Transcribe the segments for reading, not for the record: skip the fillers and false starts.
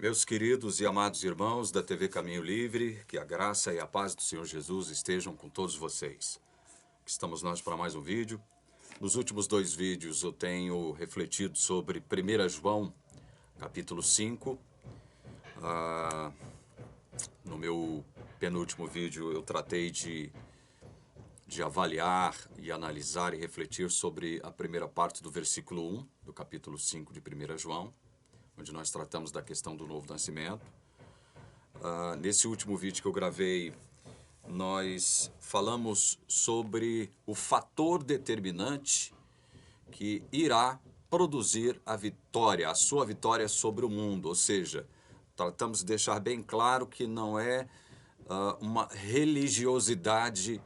Meus queridos e amados irmãos da TV Caminho Livre, que a graça e a paz do Senhor Jesus estejam com todos vocês. Estamos nós para mais um vídeo. Nos últimos dois vídeos eu tenho refletido sobre 1 João, capítulo 5. No meu penúltimo vídeo eu tratei de avaliar e analisar e refletir sobre a primeira parte do versículo 1 do capítulo 5 de 1 João, onde nós tratamos da questão do novo nascimento. Nesse último vídeo que eu gravei, nós falamos sobre o fator determinante que irá produzir a vitória, a sua vitória sobre o mundo. Ou seja, tratamos de deixar bem claro que não é uma religiosidade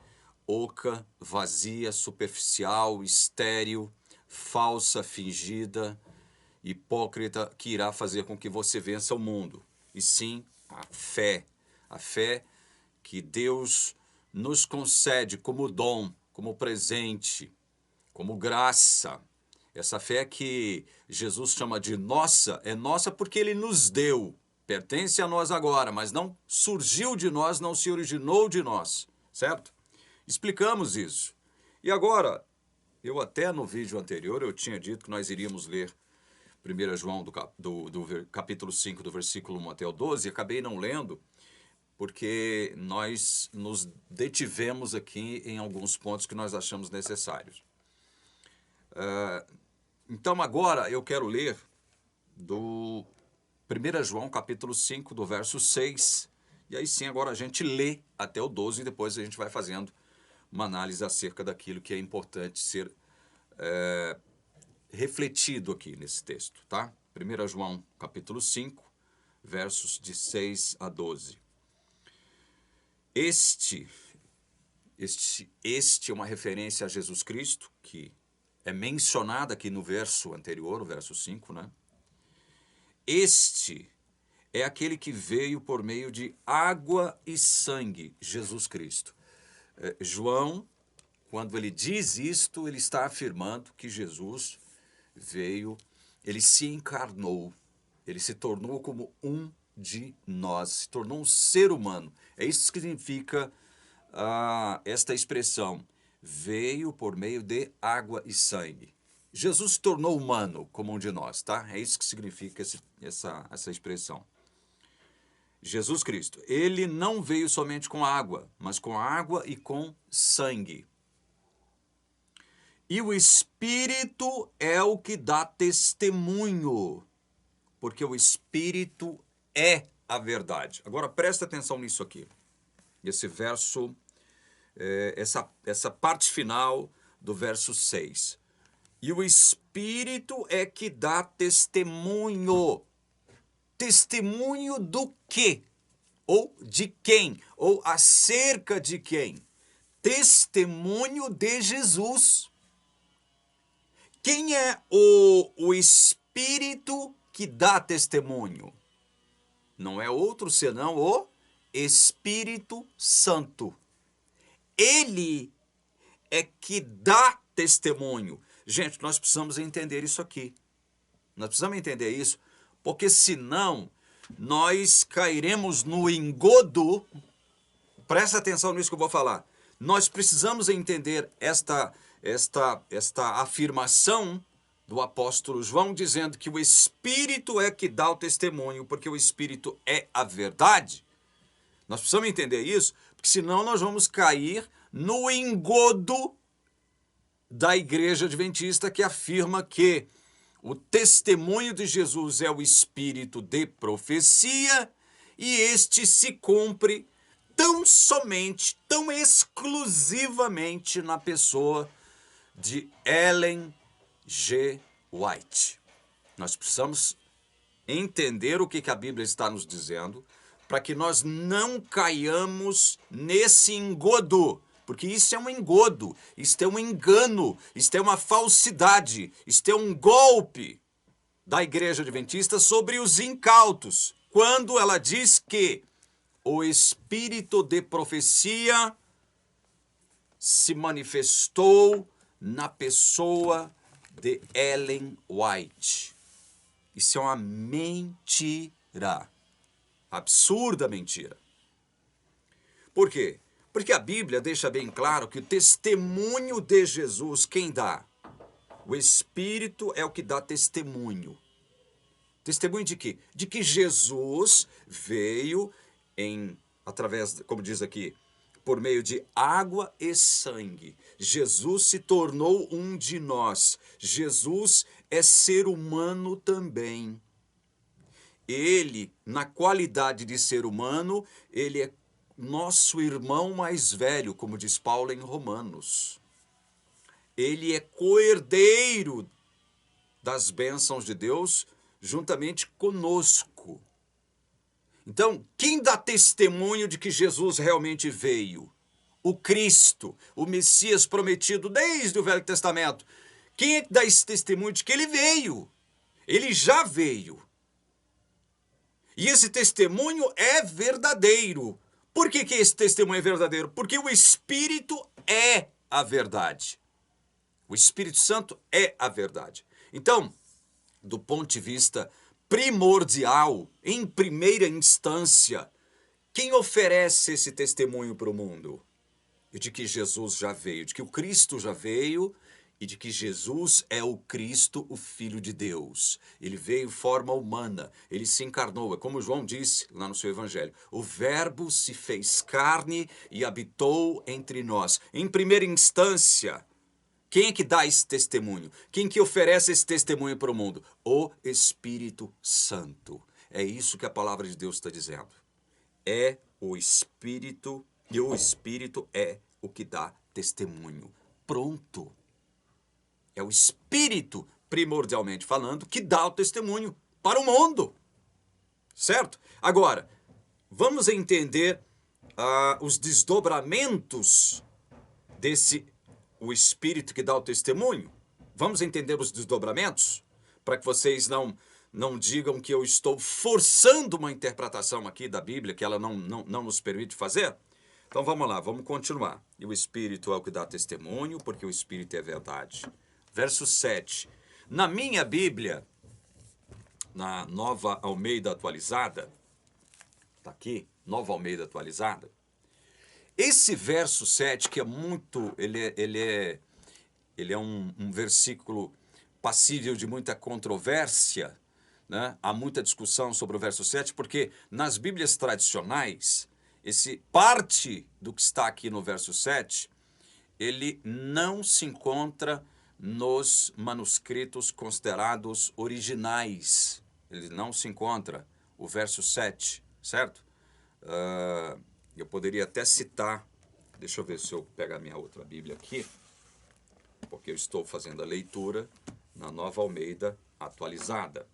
oca, vazia, superficial, estéril, falsa, fingida, hipócrita, que irá fazer com que você vença o mundo. E sim, a fé que Deus nos concede como dom, como presente, como graça. Essa fé que Jesus chama de nossa, é nossa porque Ele nos deu. Pertence a nós agora, mas não surgiu de nós, não se originou de nós, certo? Explicamos isso. E agora, eu até no vídeo anterior eu tinha dito que nós iríamos ler 1 João do capítulo 5, do versículo 1 até o 12, e acabei não lendo, porque nós nos detivemos aqui em alguns pontos que nós achamos necessários. Então agora eu quero ler do 1 João capítulo 5, do verso 6, e aí sim agora a gente lê até o 12 e depois a gente vai fazendo uma análise acerca daquilo que é importante ser refletido aqui nesse texto, tá? 1 João capítulo 5, versos de 6 a 12. Este é uma referência a Jesus Cristo, que é mencionada aqui no verso anterior, o verso 5, né? Este é aquele que veio por meio de água e sangue, Jesus Cristo. João, quando ele diz isto, ele está afirmando que Jesus veio, ele se encarnou, ele se tornou como um de nós, se tornou um ser humano. É isso que significa esta expressão, veio por meio de água e sangue. Jesus se tornou humano como um de nós, tá? É isso que significa essa expressão. Jesus Cristo, ele não veio somente com água, mas com água e com sangue. E o Espírito é o que dá testemunho, porque o Espírito é a verdade. Agora presta atenção nisso aqui. Esse verso, essa parte final do verso 6. E o Espírito é que dá testemunho. Testemunho do quê? Ou de quem? Ou acerca de quem? Testemunho de Jesus. Quem é o Espírito que dá testemunho? Não é outro senão o Espírito Santo. Ele é que dá testemunho. Gente, nós precisamos entender isso aqui. Nós precisamos entender isso, porque senão nós cairemos no engodo. Presta atenção nisso que eu vou falar. Nós precisamos entender esta afirmação do apóstolo João, dizendo que o Espírito é que dá o testemunho, porque o Espírito é a verdade. Nós precisamos entender isso, porque senão nós vamos cair no engodo da Igreja Adventista, que afirma que o testemunho de Jesus é o espírito de profecia e este se cumpre tão somente, tão exclusivamente na pessoa de Ellen G. White. Nós precisamos entender o que a Bíblia está nos dizendo para que nós não caiamos nesse engodo, porque isso é um engodo, isto é um engano, isto é uma falsidade, isto é um golpe da Igreja Adventista sobre os incautos, quando ela diz que o espírito de profecia se manifestou na pessoa de Ellen White. Isso é uma mentira. Absurda mentira. Por quê? Porque a Bíblia deixa bem claro que o testemunho de Jesus, quem dá? O Espírito é o que dá testemunho. Testemunho de quê? De que Jesus veio através, como diz aqui, por meio de água e sangue. Jesus se tornou um de nós. Jesus é ser humano também. Ele, na qualidade de ser humano, ele é nosso irmão mais velho, como diz Paulo em Romanos. Ele é coerdeiro das bênçãos de Deus juntamente conosco. Então, quem dá testemunho de que Jesus realmente veio? O Cristo, o Messias prometido desde o Velho Testamento. Quem é que dá esse testemunho de que ele veio? Ele já veio. E esse testemunho é verdadeiro. Por que esse testemunho é verdadeiro? Porque o Espírito é a verdade. O Espírito Santo é a verdade. Então, do ponto de vista primordial, em primeira instância, quem oferece esse testemunho para o mundo? De que Jesus já veio, de que o Cristo já veio e de que Jesus é o Cristo, o Filho de Deus. Ele veio em forma humana, ele se encarnou. É como João disse lá no seu Evangelho: o Verbo se fez carne e habitou entre nós. Em primeira instância, quem é que dá esse testemunho? Quem que oferece esse testemunho para o mundo? O Espírito Santo. É isso que a palavra de Deus está dizendo. É o Espírito, e o Espírito é o que dá testemunho. Pronto. É o Espírito, primordialmente falando, que dá o testemunho para o mundo. Certo? Agora, vamos entender os desdobramentos desse o Espírito que dá o testemunho. Vamos entender os desdobramentos? Para que vocês não digam que eu estou forçando uma interpretação aqui da Bíblia que ela não nos permite fazer. Então vamos lá, vamos continuar. E o Espírito é o que dá testemunho, porque o Espírito é verdade. Verso 7. Na minha Bíblia, na Nova Almeida Atualizada, está aqui, Nova Almeida Atualizada, esse verso 7, que é muito, ele é um versículo passível de muita controvérsia, né? Há muita discussão sobre o verso 7, porque nas Bíblias tradicionais, parte do que está aqui no verso 7, ele não se encontra nos manuscritos considerados originais. Ele não se encontra, o verso 7, certo? Eu poderia até citar, deixa eu ver se eu pego a minha outra Bíblia aqui, porque eu estou fazendo a leitura na Nova Almeida Atualizada.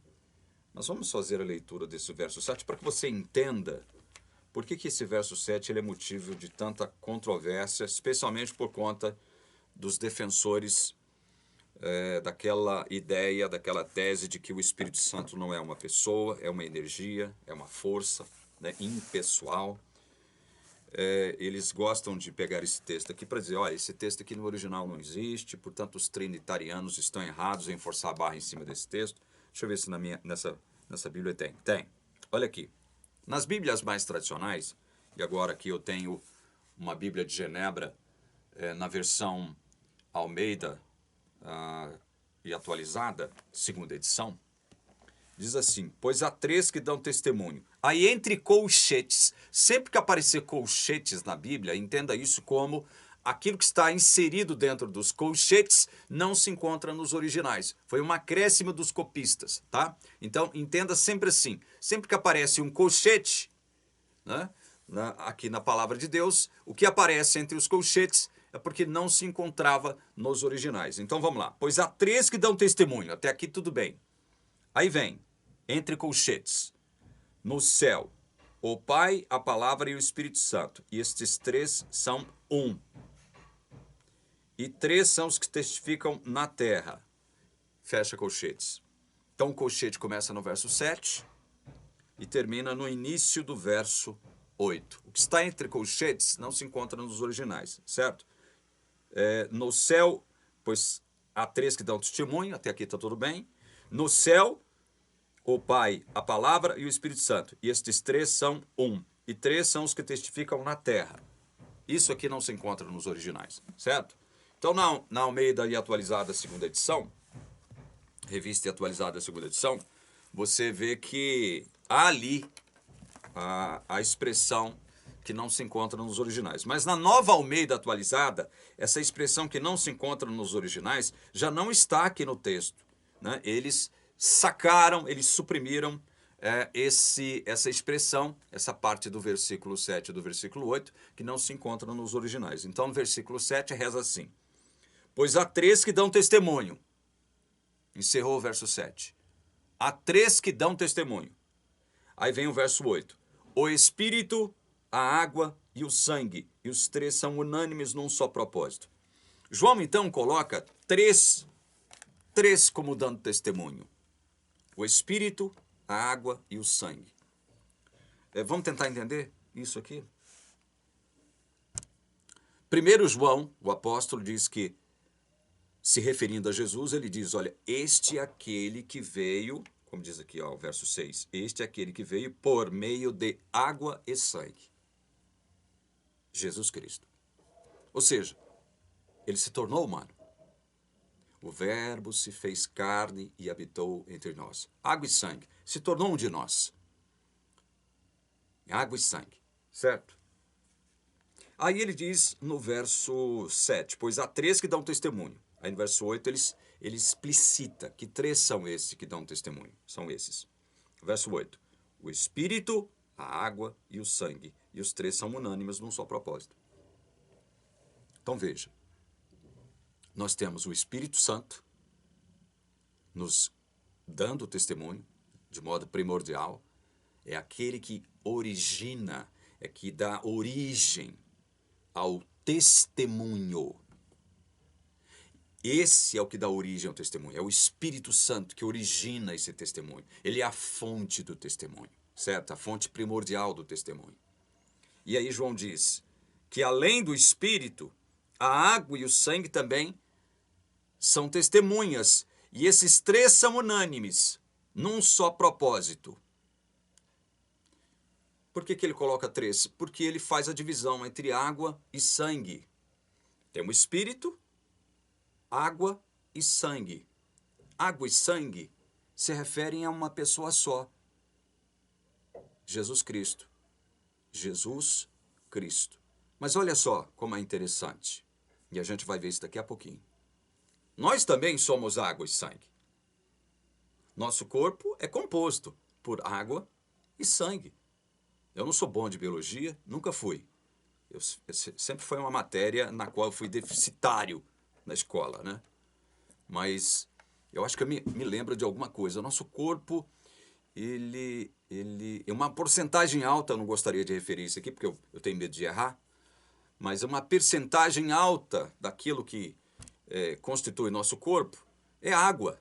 Nós vamos fazer a leitura desse verso 7 para que você entenda por que esse verso 7 ele é motivo de tanta controvérsia, especialmente por conta dos defensores daquela ideia, daquela tese de que o Espírito Santo não é uma pessoa, é uma energia, é uma força, né, impessoal. Eles gostam de pegar esse texto aqui para dizer, olha, esse texto aqui no original não existe, portanto os trinitarianos estão errados em forçar a barra em cima desse texto. Deixa eu ver se nessa Bíblia tem. Tem. Olha aqui. Nas Bíblias mais tradicionais, e agora aqui eu tenho uma Bíblia de Genebra na versão Almeida e atualizada, segunda edição, diz assim, pois há 3 que dão testemunho. Aí entre colchetes, sempre que aparecer colchetes na Bíblia, entenda isso como aquilo que está inserido dentro dos colchetes não se encontra nos originais. Foi um acréscimo dos copistas, tá? Então, entenda sempre assim, sempre que aparece um colchete, né, aqui na palavra de Deus, o que aparece entre os colchetes é porque não se encontrava nos originais. Então, vamos lá. Pois há 3 que dão testemunho. Até aqui tudo bem. Aí vem, entre colchetes, no céu, o Pai, a Palavra e o Espírito Santo. E estes 3 são um. E 3 são os que testificam na terra. Fecha colchetes. Então o colchete começa no verso 7 e termina no início do verso 8. O que está entre colchetes não se encontra nos originais, certo? No céu, pois há 3 que dão testemunho, até aqui está tudo bem. No céu, o Pai, a Palavra e o Espírito Santo. E estes três são um. E três são os que testificam na terra. Isso aqui não se encontra nos originais, certo? Então, na Almeida e Atualizada, segunda edição, Revista e Atualizada, segunda edição, você vê que há ali a expressão que não se encontra nos originais. Mas na Nova Almeida Atualizada, essa expressão que não se encontra nos originais já não está aqui no texto, né? Eles sacaram, eles suprimiram essa expressão, essa parte do versículo 7 e do versículo 8, que não se encontra nos originais. Então, no versículo 7 reza assim: pois há três que dão testemunho. Encerrou o verso 7. Há três que dão testemunho. Aí vem o verso 8. O Espírito, a água e o sangue. E os três são unânimes num só propósito. João, então, coloca três como dando testemunho. O Espírito, a água e o sangue. Vamos tentar entender isso aqui? Primeiro João, o apóstolo, diz que, se referindo a Jesus, ele diz, olha, este é aquele que veio, como diz aqui, ó, o verso 6, este é aquele que veio por meio de água e sangue. Jesus Cristo. Ou seja, ele se tornou humano. O Verbo se fez carne e habitou entre nós. Água e sangue. Se tornou um de nós. Água e sangue. Certo? Aí ele diz no verso 7, pois há três que dão testemunho. Aí no verso 8 ele explicita que três são esses que dão testemunho. São esses. Verso 8. O Espírito, a água e o sangue. E os três são unânimes num só propósito. Então veja. Nós temos o Espírito Santo nos dando testemunho de modo primordial. É aquele que origina, é que dá origem ao testemunho. Esse é o que dá origem ao testemunho. É o Espírito Santo que origina esse testemunho. Ele é a fonte do testemunho, certo? A fonte primordial do testemunho. E aí João diz que além do Espírito, a água e o sangue também são testemunhas. E esses três são unânimes, num só propósito. Por que ele coloca três? Porque ele faz a divisão entre água e sangue. Tem o Espírito, água e sangue. Água e sangue se referem a uma pessoa só. Jesus Cristo. Jesus Cristo. Mas olha só como é interessante. E a gente vai ver isso daqui a pouquinho. Nós também somos água e sangue. Nosso corpo é composto por água e sangue. Eu não sou bom de biologia, nunca fui. Sempre foi uma matéria na qual eu fui deficitário na escola, né? Mas eu acho que eu me lembro de alguma coisa. O nosso corpo, ele é uma porcentagem alta, eu não gostaria de referir isso aqui, porque eu tenho medo de errar, mas é uma percentagem alta daquilo que constitui nosso corpo é água.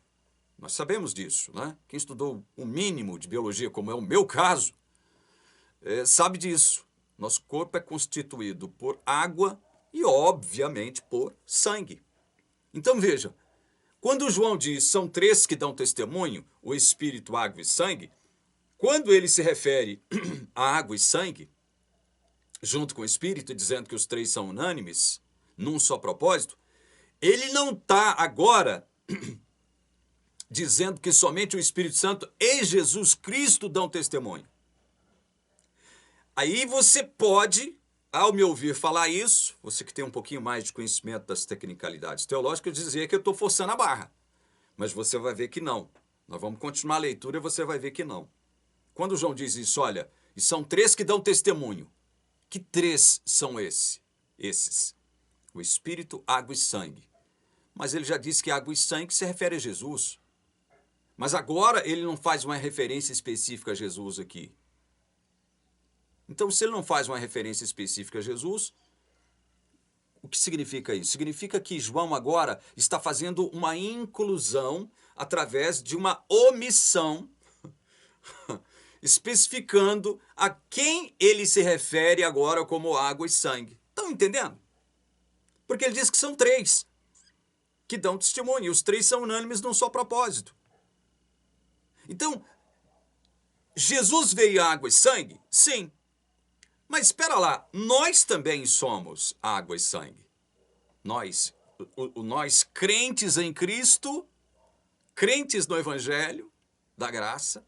Nós sabemos disso, né? Quem estudou o mínimo de biologia, como é o meu caso, sabe disso. Nosso corpo é constituído por água e, obviamente, por sangue. Então, veja, quando João diz são três que dão testemunho, o Espírito, água e sangue, quando ele se refere a água e sangue, junto com o Espírito, dizendo que os três são unânimes, num só propósito, ele não está agora dizendo que somente o Espírito Santo e Jesus Cristo dão testemunho. Aí você pode, ao me ouvir falar isso, você que tem um pouquinho mais de conhecimento das tecnicalidades teológicas, dizer que eu estou forçando a barra. Mas você vai ver que não. Nós vamos continuar a leitura e você vai ver que não. Quando João diz isso, olha, e são três que dão testemunho. Que três são esses? O Espírito, água e sangue. Mas ele já disse que água e sangue se refere a Jesus. Mas agora ele não faz uma referência específica a Jesus aqui. Então, se ele não faz uma referência específica a Jesus, o que significa isso? Significa que João agora está fazendo uma inclusão através de uma omissão, especificando a quem ele se refere agora como água e sangue. Estão entendendo? Porque ele diz que são três que dão testemunho, e os três são unânimes num só propósito. Então, Jesus veio água e sangue? Sim. Mas espera lá, nós também somos água e sangue. Nós, nós crentes em Cristo, crentes no Evangelho da graça,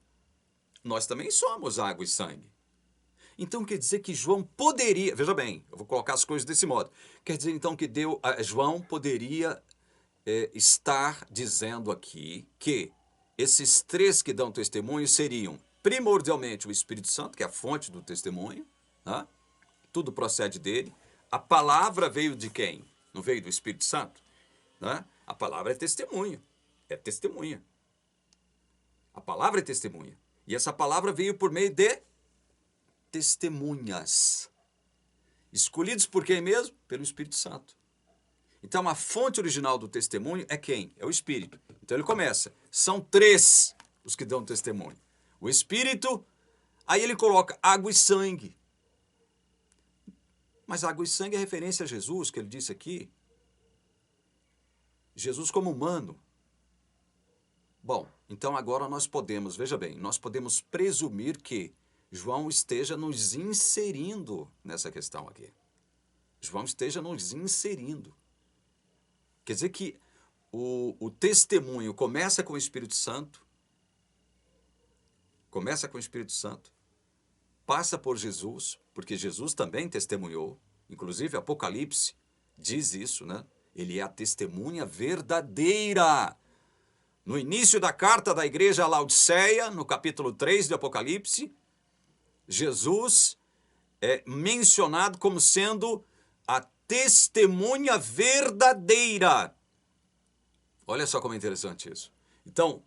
nós também somos água e sangue. Então quer dizer que João poderia, veja bem, eu vou colocar as coisas desse modo, quer dizer então que João poderia estar dizendo aqui que esses três que dão testemunho seriam primordialmente o Espírito Santo, que é a fonte do testemunho, né? Tudo procede dele. A palavra veio de quem? Não veio do Espírito Santo? Né? A palavra é testemunho, é testemunha. A palavra é testemunha. E essa palavra veio por meio de testemunhas. Escolhidos por quem mesmo? Pelo Espírito Santo. Então a fonte original do testemunho é quem? É o Espírito. Então ele começa. São três os que dão testemunho. O Espírito, aí ele coloca água e sangue. Mas água e sangue é referência a Jesus, que ele disse aqui. Jesus como humano. Bom, então agora nós podemos, veja bem, nós podemos presumir que João esteja nos inserindo nessa questão aqui. João esteja nos inserindo. Quer dizer que o testemunho começa com o Espírito Santo, passa por Jesus, porque Jesus também testemunhou, inclusive Apocalipse diz isso, né? Ele é a testemunha verdadeira. No início da carta da igreja a Laodiceia, no capítulo 3 de Apocalipse, Jesus é mencionado como sendo a testemunha verdadeira. Olha só como é interessante isso. Então,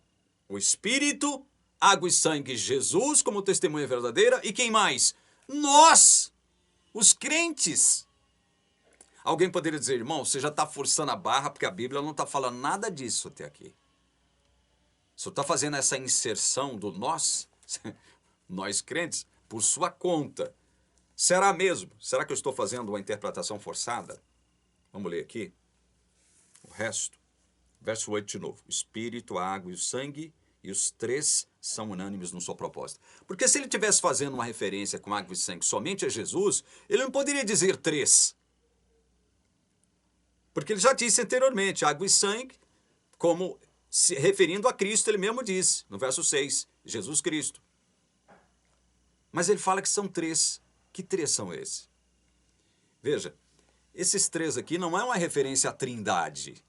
o Espírito, água e sangue, Jesus como testemunha verdadeira, e quem mais? Nós, os crentes. Alguém poderia dizer, irmão, você já está forçando a barra, porque a Bíblia não está falando nada disso até aqui. Você está fazendo essa inserção do nós, nós crentes, por sua conta. Será mesmo? Será que eu estou fazendo uma interpretação forçada? Vamos ler aqui o resto. Verso 8 de novo. O Espírito, a água e o sangue, e os três são unânimes no seu propósito. Porque se ele estivesse fazendo uma referência com água e sangue somente a Jesus, ele não poderia dizer três. Porque ele já disse anteriormente, água e sangue, como se referindo a Cristo, ele mesmo disse, no verso 6, Jesus Cristo. Mas ele fala que são três. Que três são esses? Veja, esses três aqui não é uma referência à Trindade.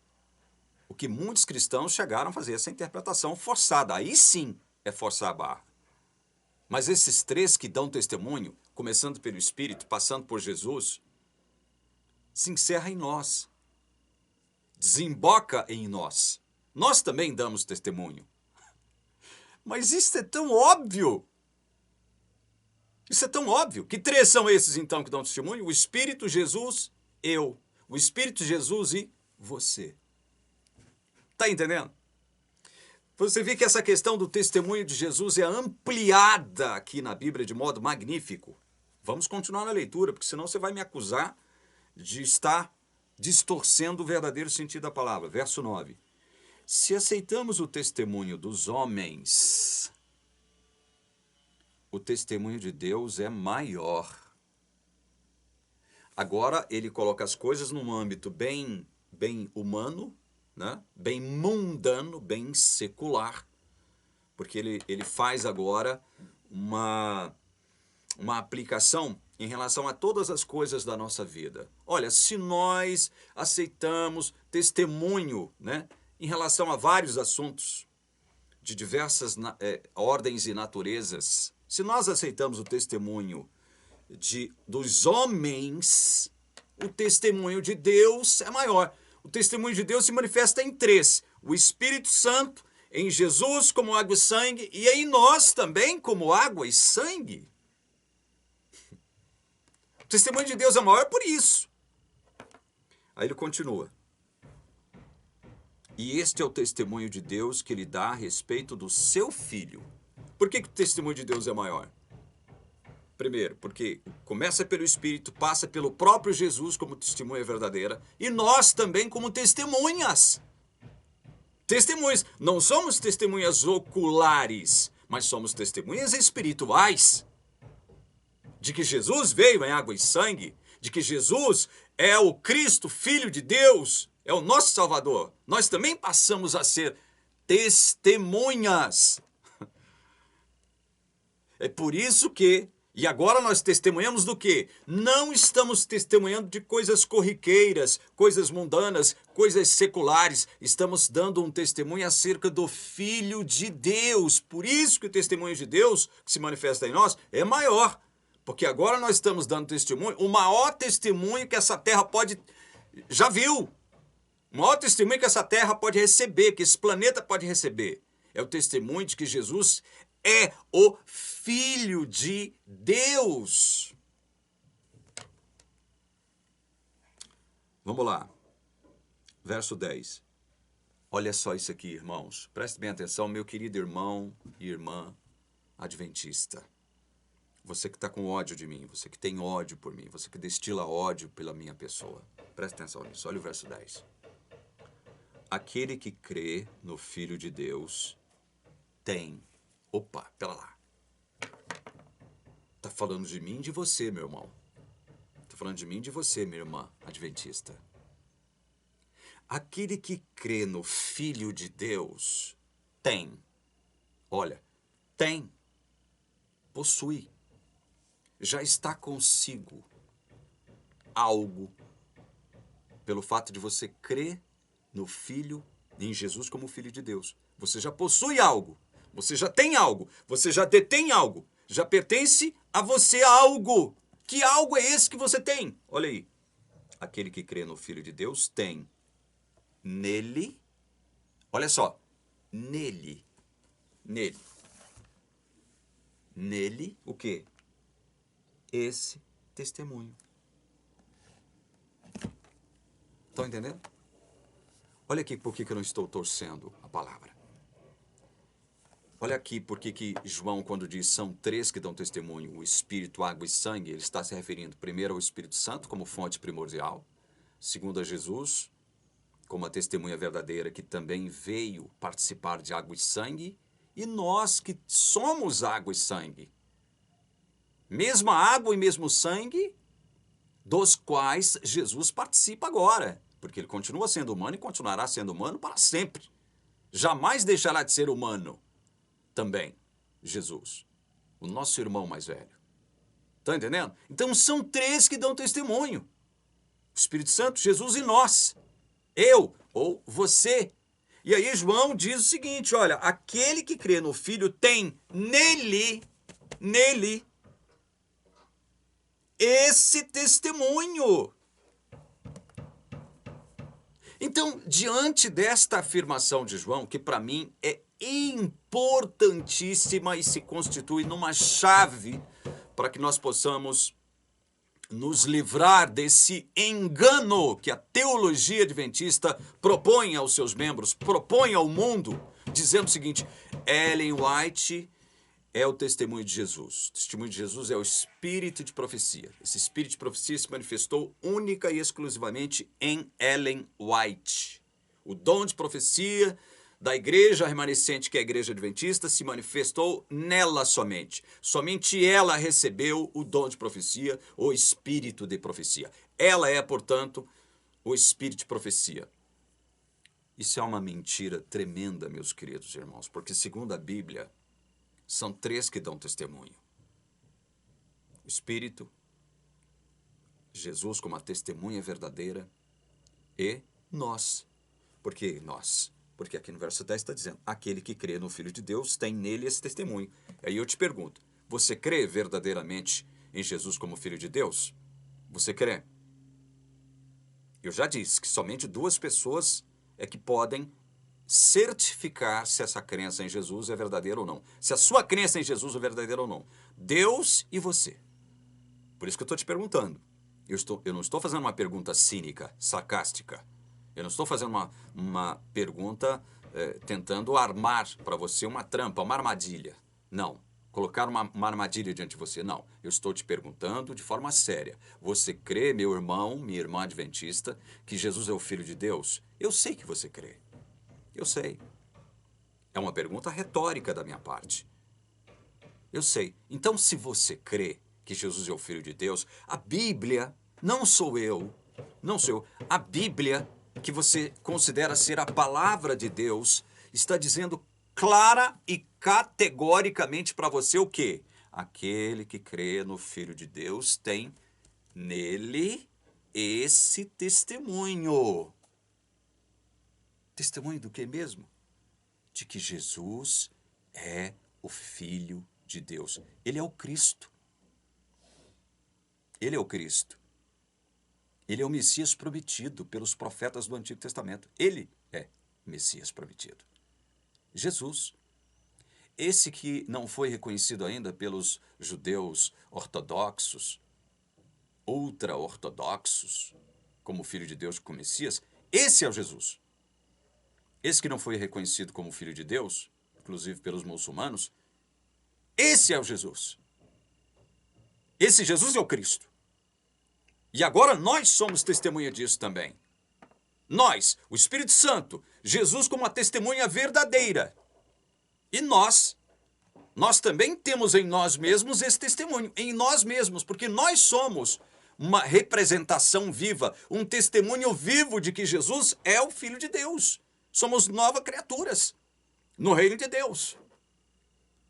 O que muitos cristãos chegaram a fazer essa interpretação forçada. Aí sim é forçar a barra. Mas esses três que dão testemunho, começando pelo Espírito, passando por Jesus, se encerra em nós. Desemboca em nós. Nós também damos testemunho. Mas isso é tão óbvio. Isso é tão óbvio. Que três são esses, então, que dão testemunho? O Espírito, Jesus, eu. O Espírito, Jesus e você. Está entendendo? Você vê que essa questão do testemunho de Jesus é ampliada aqui na Bíblia de modo magnífico. Vamos continuar na leitura, porque senão você vai me acusar de estar distorcendo o verdadeiro sentido da palavra. Verso 9. Se aceitamos o testemunho dos homens, o testemunho de Deus é maior. Agora ele coloca as coisas num âmbito bem humano, né? Bem mundano, bem secular, porque ele faz agora uma aplicação em relação a todas as coisas da nossa vida. Olha, se nós aceitamos testemunho, né, em relação a vários assuntos de diversas ordens e naturezas, se nós aceitamos o testemunho dos homens, o testemunho de Deus é maior. O testemunho de Deus se manifesta em três. O Espírito Santo, em Jesus como água e sangue, e em nós também como água e sangue. O testemunho de Deus é maior por isso. Aí ele continua. E este é o testemunho de Deus que ele dá a respeito do seu Filho. Por que o testemunho de Deus é maior? Primeiro, porque começa pelo Espírito, passa pelo próprio Jesus como testemunha verdadeira, e nós também como testemunhas. Testemunhas. Não somos testemunhas oculares, mas somos testemunhas espirituais de que Jesus veio em água e sangue, de que Jesus é o Cristo, Filho de Deus, é o nosso Salvador. Nós também passamos a ser testemunhas. É por isso que, e agora nós testemunhamos do quê? Não estamos testemunhando de coisas corriqueiras, coisas mundanas, coisas seculares. Estamos dando um testemunho acerca do Filho de Deus. Por isso que o testemunho de Deus, que se manifesta em nós, é maior. Porque agora nós estamos dando testemunho, o maior testemunho que essa terra pode... Já viu? O maior testemunho que essa terra pode receber, que esse planeta pode receber. É o testemunho de que Jesus é o Filho de Deus. Vamos lá. Verso 10. Olha só isso aqui, irmãos. Preste bem atenção, meu querido irmão e irmã adventista. Você que está com ódio de mim, você que tem ódio por mim, você que destila ódio pela minha pessoa. Preste atenção nisso. Olha o verso 10. Aquele que crê no Filho de Deus tem... Opa, pera lá. Está falando de mim e de você, meu irmão. Está falando de mim e de você, minha irmã adventista. Aquele que crê no Filho de Deus tem. Olha, tem. Possui. Já está consigo algo pelo fato de você crer no Filho, em Jesus como Filho de Deus. Você já possui algo, você já tem algo, você já detém algo, já pertence a você algo. Que algo é esse que você tem? Olha aí. Aquele que crê no Filho de Deus tem nele, olha só, nele, o quê? Esse testemunho. Estão entendendo? Olha aqui por que eu não estou torcendo a palavra. Olha aqui por que João, quando diz são três que dão testemunho, o Espírito, água e sangue, ele está se referindo primeiro ao Espírito Santo como fonte primordial, segundo a Jesus como a testemunha verdadeira que também veio participar de água e sangue, e nós que somos água e sangue. Mesma água e mesmo sangue, dos quais Jesus participa agora, porque ele continua sendo humano e continuará sendo humano para sempre. Jamais deixará de ser humano também, Jesus, o nosso irmão mais velho. Estão entendendo? Então são três que dão testemunho. O Espírito Santo, Jesus e nós. Eu ou você. E aí João diz o seguinte, olha, aquele que crê no Filho tem nele, esse testemunho. Então, diante desta afirmação de João, que para mim é importantíssima e se constitui numa chave para que nós possamos nos livrar desse engano que a teologia adventista propõe aos seus membros, propõe ao mundo, dizendo o seguinte, Ellen White é o testemunho de Jesus. O testemunho de Jesus é o espírito de profecia. Esse espírito de profecia se manifestou única e exclusivamente em Ellen White. O dom de profecia da igreja remanescente, que é a igreja adventista, se manifestou nela somente. Somente ela recebeu o dom de profecia, o espírito de profecia. Ela é, portanto, o espírito de profecia. Isso é uma mentira tremenda, meus queridos irmãos, porque segundo a Bíblia, são três que dão testemunho. O Espírito, Jesus como a testemunha verdadeira e nós. Por que nós? Porque aqui no verso 10 está dizendo, aquele que crê no Filho de Deus tem nele esse testemunho. Aí eu te pergunto, você crê verdadeiramente em Jesus como Filho de Deus? Você crê? Eu já disse que somente duas pessoas é que podem certificar se essa crença em Jesus é verdadeira ou não. Se a sua crença em Jesus é verdadeira ou não. Deus e você. Por isso que eu estou te perguntando. Eu não estou fazendo uma pergunta cínica, sarcástica. Eu não estou fazendo uma pergunta tentando armar para você uma trampa, uma armadilha. Não. Colocar uma armadilha diante de você. Não. Eu estou te perguntando de forma séria. Você crê, meu irmão, minha irmã adventista, que Jesus é o Filho de Deus? Eu sei que você crê. Eu sei. É uma pergunta retórica da minha parte. Eu sei. Então, se você crê que Jesus é o Filho de Deus, a Bíblia, não sou eu, a Bíblia, que você considera ser a palavra de Deus, está dizendo clara e categoricamente para você o quê? Aquele que crê no Filho de Deus tem nele esse testemunho. Testemunho do que mesmo? De que Jesus é o Filho de Deus. Ele é o Cristo. Ele é o Cristo. Ele é o Messias prometido pelos profetas do Antigo Testamento. Ele é o Messias prometido. Jesus. Esse que não foi reconhecido ainda pelos judeus ortodoxos, ultra-ortodoxos, como Filho de Deus, como Messias, esse é o Jesus. Esse que não foi reconhecido como Filho de Deus, inclusive pelos muçulmanos, esse é o Jesus. Esse Jesus é o Cristo. E agora nós somos testemunha disso também. Nós, o Espírito Santo, Jesus como uma testemunha verdadeira. E nós também temos em nós mesmos esse testemunho, em nós mesmos, porque nós somos uma representação viva, um testemunho vivo de que Jesus é o Filho de Deus. Somos novas criaturas no reino de Deus.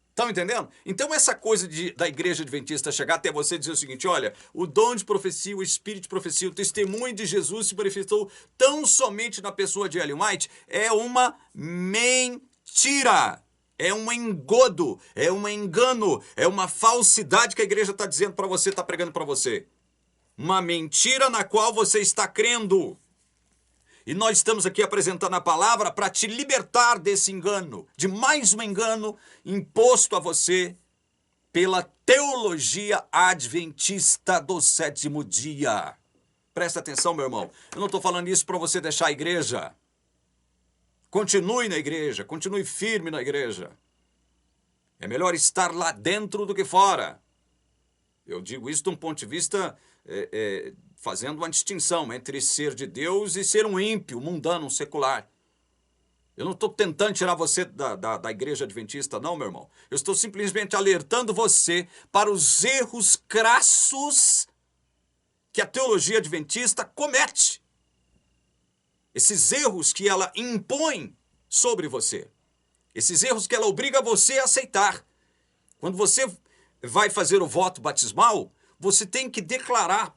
Estão entendendo? Então essa coisa da igreja adventista chegar até você e dizer o seguinte, olha, o dom de profecia, o espírito de profecia, o testemunho de Jesus se manifestou tão somente na pessoa de Ellen White, é uma mentira. É um engodo, é um engano, é uma falsidade que a igreja está dizendo para você, está pregando para você. Uma mentira na qual você está crendo. E nós estamos aqui apresentando a palavra para te libertar desse engano, de mais um engano imposto a você pela teologia adventista do sétimo dia. Presta atenção, meu irmão. Eu não estou falando isso para você deixar a igreja. Continue na igreja, continue firme na igreja. É melhor estar lá dentro do que fora. Eu digo isso de um ponto de vista fazendo uma distinção entre ser de Deus e ser um ímpio, mundano, um secular. Eu não estou tentando tirar você da igreja adventista, não, meu irmão. Eu estou simplesmente alertando você para os erros crassos que a teologia adventista comete. Esses erros que ela impõe sobre você. Esses erros que ela obriga você a aceitar. Quando você vai fazer o voto batismal, você tem que declarar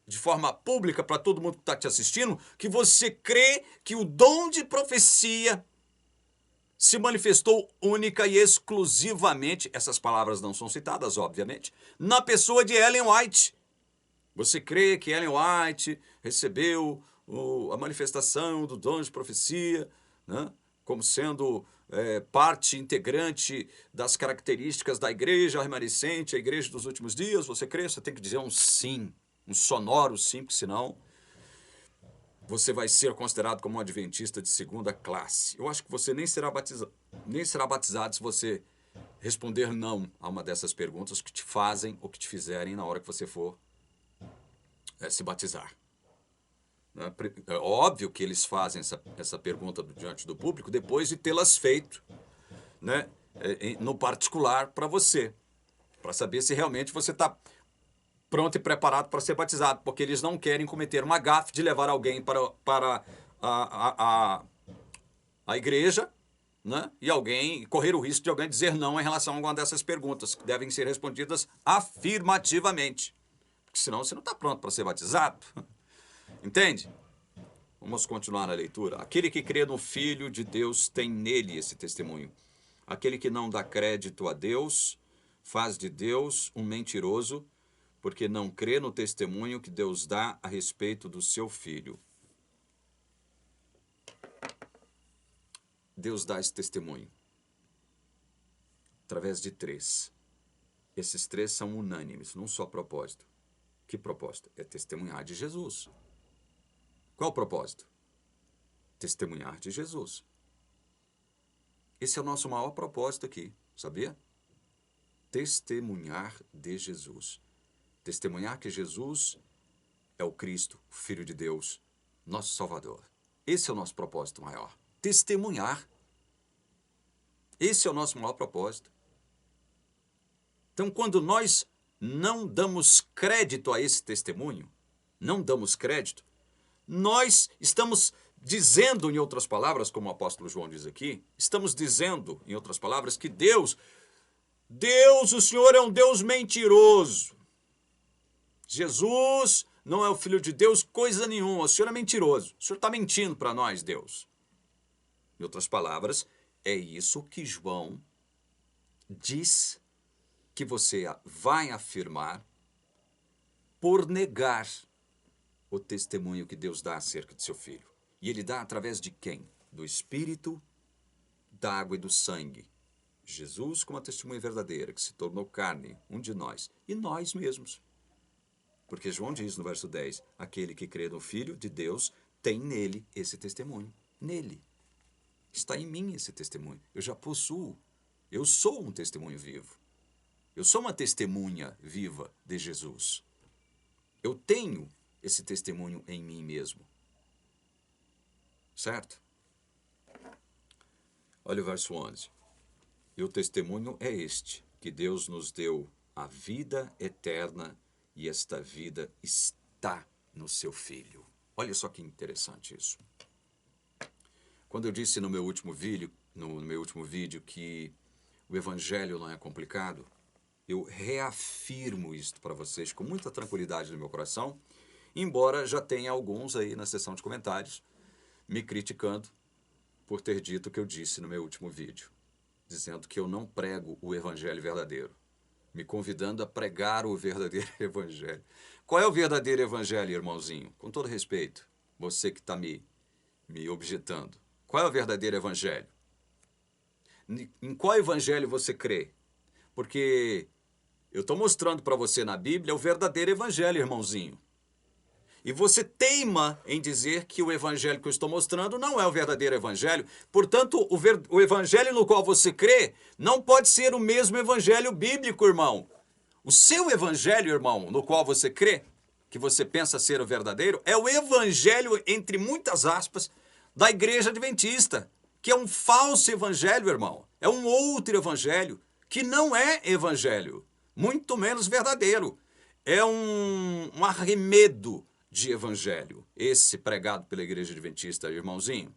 de forma pública para todo mundo que está te assistindo que você crê que o dom de profecia se manifestou única e exclusivamente, essas palavras não são citadas, obviamente, na pessoa de Ellen White. Você crê que Ellen White recebeu a manifestação do dom de profecia, né, como sendo parte integrante das características da igreja remanescente, a igreja dos últimos dias? Você crê? Você tem que dizer um sim, um sonoro sim, porque senão você vai ser considerado como um adventista de segunda classe. Eu acho que você nem será batizado se você responder não a uma dessas perguntas que te fazem ou que te fizerem na hora que você for se batizar. É óbvio que eles fazem essa pergunta diante do público depois de tê-las feito, né, no particular para você, para saber se realmente você está pronto e preparado para ser batizado, porque eles não querem cometer uma gafe de levar alguém para a igreja, né, e correr o risco de alguém dizer não em relação a alguma dessas perguntas, que devem ser respondidas afirmativamente, porque senão você não está pronto para ser batizado. Entende? Vamos continuar na leitura. Aquele que crê no Filho de Deus tem nele esse testemunho. Aquele que não dá crédito a Deus faz de Deus um mentiroso, porque não crê no testemunho que Deus dá a respeito do seu Filho. Deus dá esse testemunho através de 3. Esses 3 são unânimes, num só propósito. Que propósito? É testemunhar de Jesus. Qual o propósito? Testemunhar de Jesus. Esse é o nosso maior propósito aqui, sabia? Testemunhar de Jesus. Testemunhar que Jesus é o Cristo, o Filho de Deus, nosso Salvador. Esse é o nosso propósito maior. Testemunhar. Esse é o nosso maior propósito. Então, quando nós não damos crédito a esse testemunho, não damos crédito, nós estamos dizendo, em outras palavras, como o apóstolo João diz aqui, estamos dizendo, em outras palavras, que Deus, o Senhor é um Deus mentiroso. Jesus não é o Filho de Deus, coisa nenhuma. O Senhor é mentiroso. O Senhor está mentindo para nós, Deus. Em outras palavras, é isso que João diz que você vai afirmar por negar o testemunho que Deus dá acerca de seu Filho. E ele dá através de quem? Do Espírito, da água e do sangue. Jesus como a testemunha verdadeira, que se tornou carne, um de nós, e nós mesmos. Porque João diz no verso 10, aquele que crê no Filho de Deus tem nele esse testemunho. Nele. Está em mim esse testemunho. Eu já possuo. Eu sou um testemunho vivo. Eu sou uma testemunha viva de Jesus. Eu tenho esse testemunho em mim mesmo. Certo? Olha o verso 11. E o testemunho é este, que Deus nos deu a vida eterna e esta vida está no seu Filho. Olha só que interessante isso. Quando eu disse no meu último vídeo que o Evangelho não é complicado, eu reafirmo isto para vocês com muita tranquilidade no meu coração, embora já tenha alguns aí na seção de comentários me criticando por ter dito o que eu disse no meu último vídeo, dizendo que eu não prego o Evangelho verdadeiro, me convidando a pregar o verdadeiro Evangelho. Qual é o verdadeiro Evangelho, irmãozinho? Com todo respeito, você que está me objetando. Qual é o verdadeiro Evangelho? Em qual Evangelho você crê? Porque eu estou mostrando para você na Bíblia o verdadeiro Evangelho, irmãozinho. E você teima em dizer que o Evangelho que eu estou mostrando não é o verdadeiro Evangelho. Portanto, o Evangelho no qual você crê não pode ser o mesmo Evangelho bíblico, irmão. O seu Evangelho, irmão, no qual você crê, que você pensa ser o verdadeiro, é o Evangelho, entre muitas aspas, da Igreja Adventista, que é um falso Evangelho, irmão. É um outro Evangelho, que não é Evangelho, muito menos verdadeiro. É um arremedo de evangelho, esse pregado pela Igreja Adventista, irmãozinho.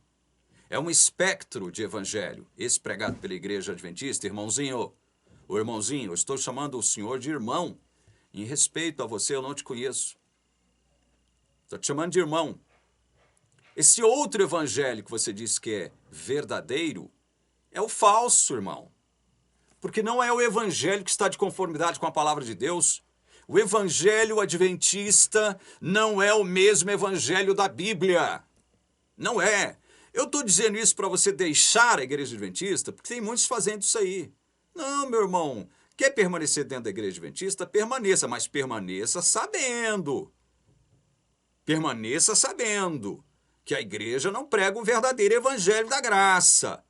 É um espectro de evangelho, esse pregado pela Igreja Adventista, irmãozinho. Ô irmãozinho, eu estou chamando o senhor de irmão. Em respeito a você, eu não te conheço. Estou te chamando de irmão. Esse outro evangelho que você diz que é verdadeiro, é o falso, irmão. Porque não é o evangelho que está de conformidade com a palavra de Deus. O Evangelho Adventista não é o mesmo Evangelho da Bíblia. Não é. Eu estou dizendo isso para você deixar a Igreja Adventista, porque tem muitos fazendo isso aí. Não, meu irmão, quer permanecer dentro da Igreja Adventista? Permaneça, mas permaneça sabendo. Permaneça sabendo que a igreja não prega o verdadeiro Evangelho da graça.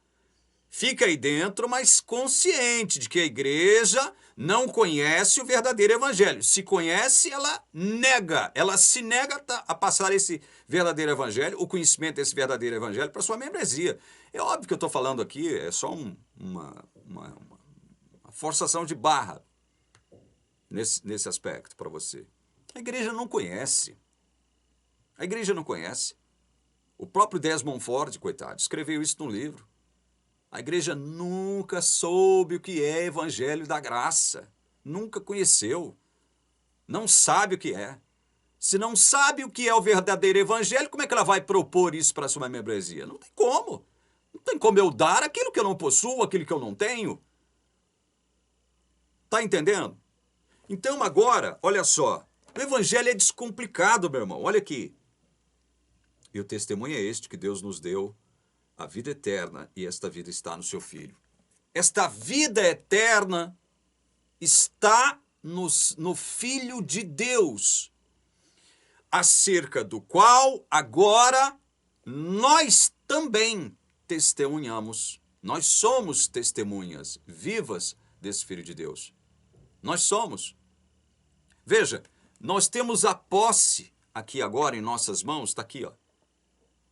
Fica aí dentro, mas consciente de que a igreja não conhece o verdadeiro evangelho. Se conhece, ela se nega a passar esse verdadeiro evangelho, o conhecimento desse verdadeiro evangelho para sua membresia. É óbvio que eu estou falando aqui, é só uma forçação de barra nesse aspecto para você. A igreja não conhece. A igreja não conhece. O próprio Desmond Ford, coitado, escreveu isso num livro. A igreja nunca soube o que é evangelho da graça. Nunca conheceu. Não sabe o que é. Se não sabe o que é o verdadeiro evangelho, como é que ela vai propor isso para a sua membresia? Não tem como. Não tem como eu dar aquilo que eu não possuo, aquilo que eu não tenho. Tá entendendo? Então agora, olha só. O evangelho é descomplicado, meu irmão. Olha aqui. E o testemunho é este que Deus nos deu, a vida eterna, e esta vida está no seu Filho. Esta vida eterna está no Filho de Deus, acerca do qual agora nós também testemunhamos. Nós somos testemunhas vivas desse Filho de Deus. Nós somos. Veja, nós temos a posse aqui agora em nossas mãos, está aqui, ó.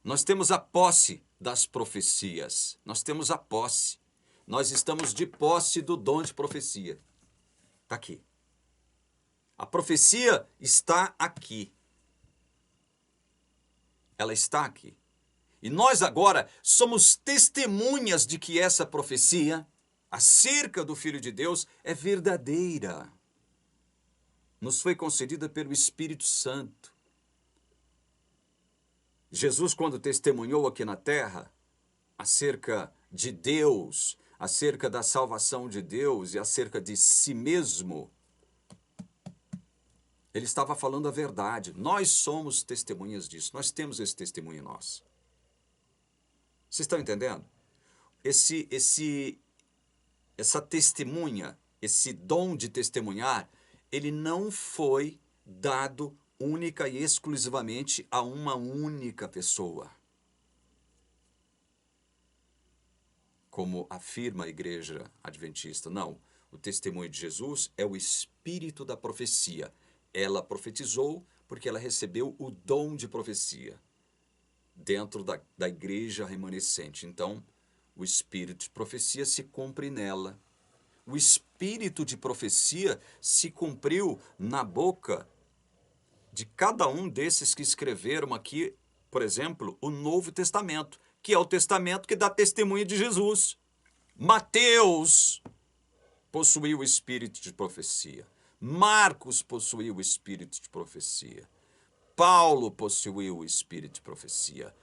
Nós temos a posse das profecias. Nós temos a posse. Nós estamos de posse do dom de profecia. Está aqui. A profecia está aqui. Ela está aqui. E nós agora somos testemunhas de que essa profecia acerca do Filho de Deus é verdadeira. Nos foi concedida pelo Espírito Santo. Jesus, quando testemunhou aqui na terra acerca de Deus, acerca da salvação de Deus e acerca de si mesmo, ele estava falando a verdade. Nós somos testemunhas disso. Nós temos esse testemunho em nós. Vocês estão entendendo? Essa testemunha, esse dom de testemunhar, ele não foi dado única e exclusivamente a uma única pessoa. Como afirma a Igreja Adventista. Não. O testemunho de Jesus é o espírito da profecia. Ela profetizou porque ela recebeu o dom de profecia dentro da igreja remanescente. Então, o espírito de profecia se cumpre nela. O espírito de profecia se cumpriu na boca de cada um desses que escreveram aqui, por exemplo, o Novo Testamento, que é o testamento que dá testemunho de Jesus. Mateus possuiu o espírito de profecia. Marcos possuiu o espírito de profecia. Paulo possuiu o espírito de profecia.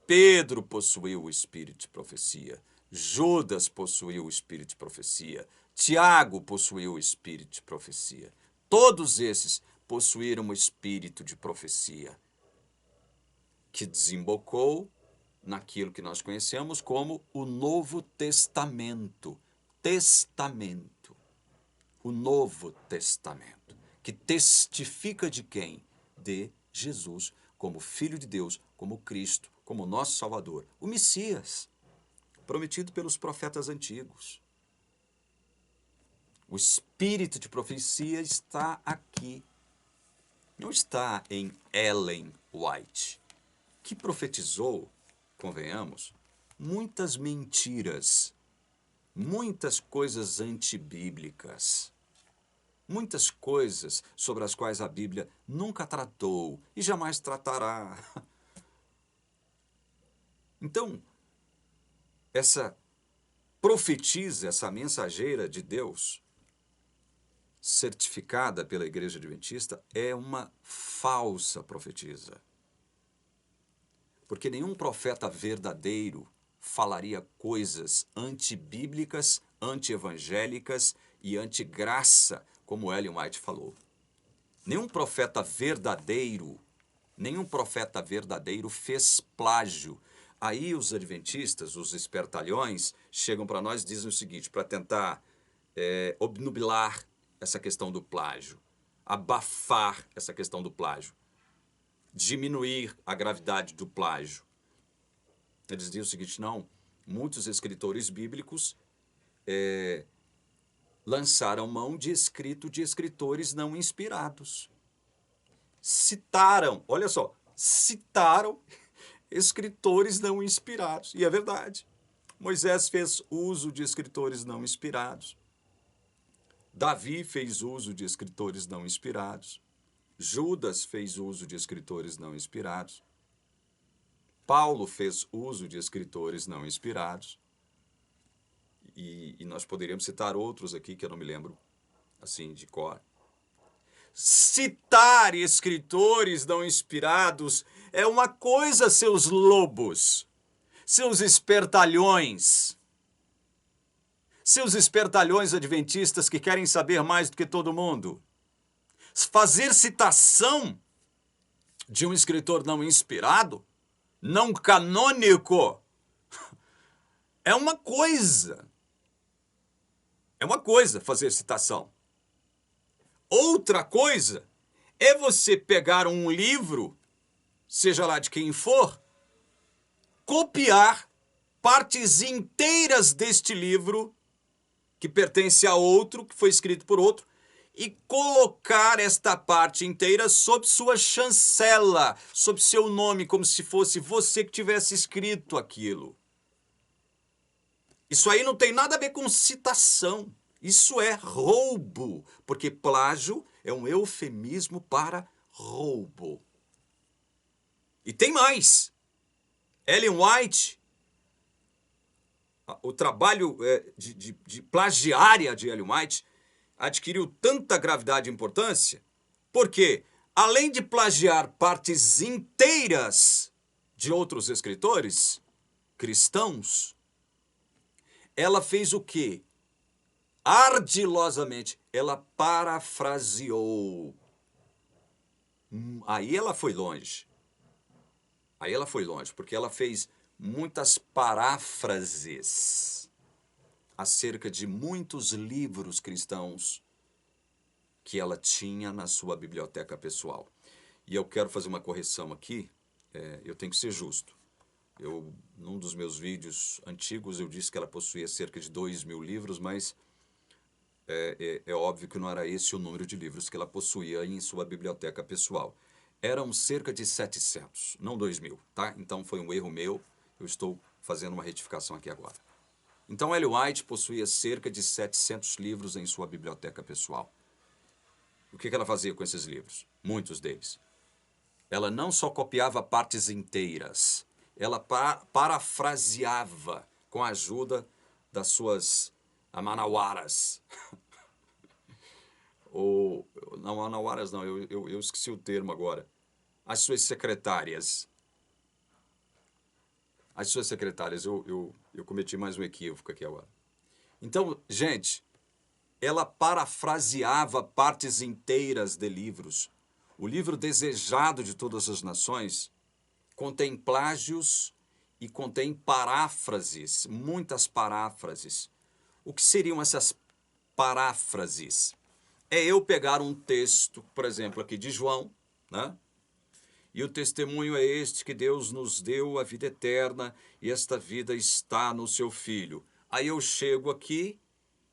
Pedro possuiu o espírito de profecia. Judas possuiu o espírito de profecia. Tiago possuiu o espírito de profecia. Todos esses possuíram o espírito de profecia, que desembocou naquilo que nós conhecemos como o Novo Testamento. Testamento. O Novo Testamento, que testifica de quem? De Jesus, como Filho de Deus, como Cristo, como nosso Salvador, o Messias, prometido pelos profetas antigos. O espírito de profecia está aqui. Não está em Ellen White, que profetizou, convenhamos, muitas mentiras, muitas coisas antibíblicas, muitas coisas sobre as quais a Bíblia nunca tratou e jamais tratará. Então, essa profetisa, essa mensageira de Deus, certificada pela Igreja Adventista, é uma falsa profetisa. Porque nenhum profeta verdadeiro falaria coisas antibíblicas, antievangélicas e antigraça, como Ellen White falou. Nenhum profeta verdadeiro fez plágio. Aí os adventistas, os espertalhões, chegam para nós e dizem o seguinte, para tentar obnubilar essa questão do plágio, abafar essa questão do plágio, diminuir a gravidade do plágio. Eles dizem o seguinte, não, muitos escritores bíblicos lançaram mão de escritores não inspirados. Citaram, olha só, citaram escritores não inspirados. E é verdade. Moisés fez uso de escritores não inspirados. Davi fez uso de escritores não inspirados. Judas fez uso de escritores não inspirados. Paulo fez uso de escritores não inspirados. E nós poderíamos citar outros aqui que eu não me lembro, assim, de cor. Citar escritores não inspirados é uma coisa, seus lobos, seus espertalhões adventistas que querem saber mais do que todo mundo. Fazer citação de um escritor não inspirado, não canônico, é uma coisa. É uma coisa fazer citação. Outra coisa é você pegar um livro, seja lá de quem for, copiar partes inteiras deste livro, que pertence a outro, que foi escrito por outro, e colocar esta parte inteira sob sua chancela, sob seu nome, como se fosse você que tivesse escrito aquilo. Isso aí não tem nada a ver com citação. Isso é roubo, porque plágio é um eufemismo para roubo. E tem mais. Ellen White, o trabalho de plagiária de Ellen White adquiriu tanta gravidade e importância, porque, além de plagiar partes inteiras de outros escritores cristãos, ela fez o quê? Ardilosamente, ela parafraseou. Aí ela foi longe. Aí ela foi longe, porque ela fez muitas paráfrases acerca de muitos livros cristãos que ela tinha na sua biblioteca pessoal. E eu quero fazer uma correção aqui, eu tenho que ser justo. Num dos meus vídeos antigos, eu disse que ela possuía cerca de 2.000 livros, mas é óbvio que não era esse o número de livros que ela possuía em sua biblioteca pessoal. Eram cerca de 700, não 2.000, tá? Então foi um erro meu, eu estou fazendo uma retificação aqui agora. Então Ellen White possuía cerca de 700 livros em sua biblioteca pessoal. O que ela fazia com esses livros? Muitos deles. Ela não só copiava partes inteiras, ela parafraseava com a ajuda das suas manauaras. Não, manauaras não, eu esqueci o termo agora. As suas secretárias. As suas secretárias, eu cometi mais um equívoco aqui agora. Então, gente, ela parafraseava partes inteiras de livros. O livro Desejado de Todas as Nações contém plágios e contém paráfrases, muitas paráfrases. O que seriam essas paráfrases? É eu pegar um texto, por exemplo, aqui de João, né? E o testemunho é este, que Deus nos deu a vida eterna e esta vida está no seu Filho. Aí eu chego aqui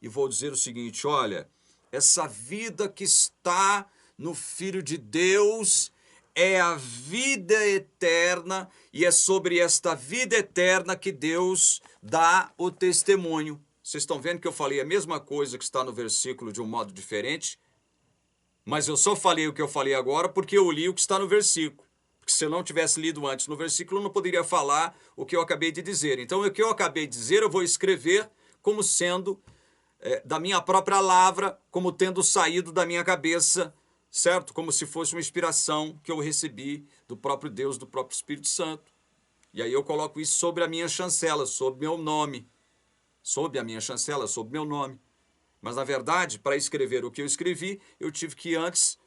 e vou dizer o seguinte, olha, essa vida que está no Filho de Deus é a vida eterna e é sobre esta vida eterna que Deus dá o testemunho. Vocês estão vendo que eu falei a mesma coisa que está no versículo de um modo diferente, mas eu só falei o que eu falei agora porque eu li o que está no versículo. Porque se eu não tivesse lido antes no versículo, eu não poderia falar o que eu acabei de dizer. Então, o que eu acabei de dizer, eu vou escrever como sendo da minha própria lavra, como tendo saído da minha cabeça, certo? Como se fosse uma inspiração que eu recebi do próprio Deus, do próprio Espírito Santo. E aí eu coloco isso sobre a minha chancela, sobre meu nome. Sob a minha chancela, sob meu nome. Mas, na verdade, para escrever o que eu escrevi, eu tive que antes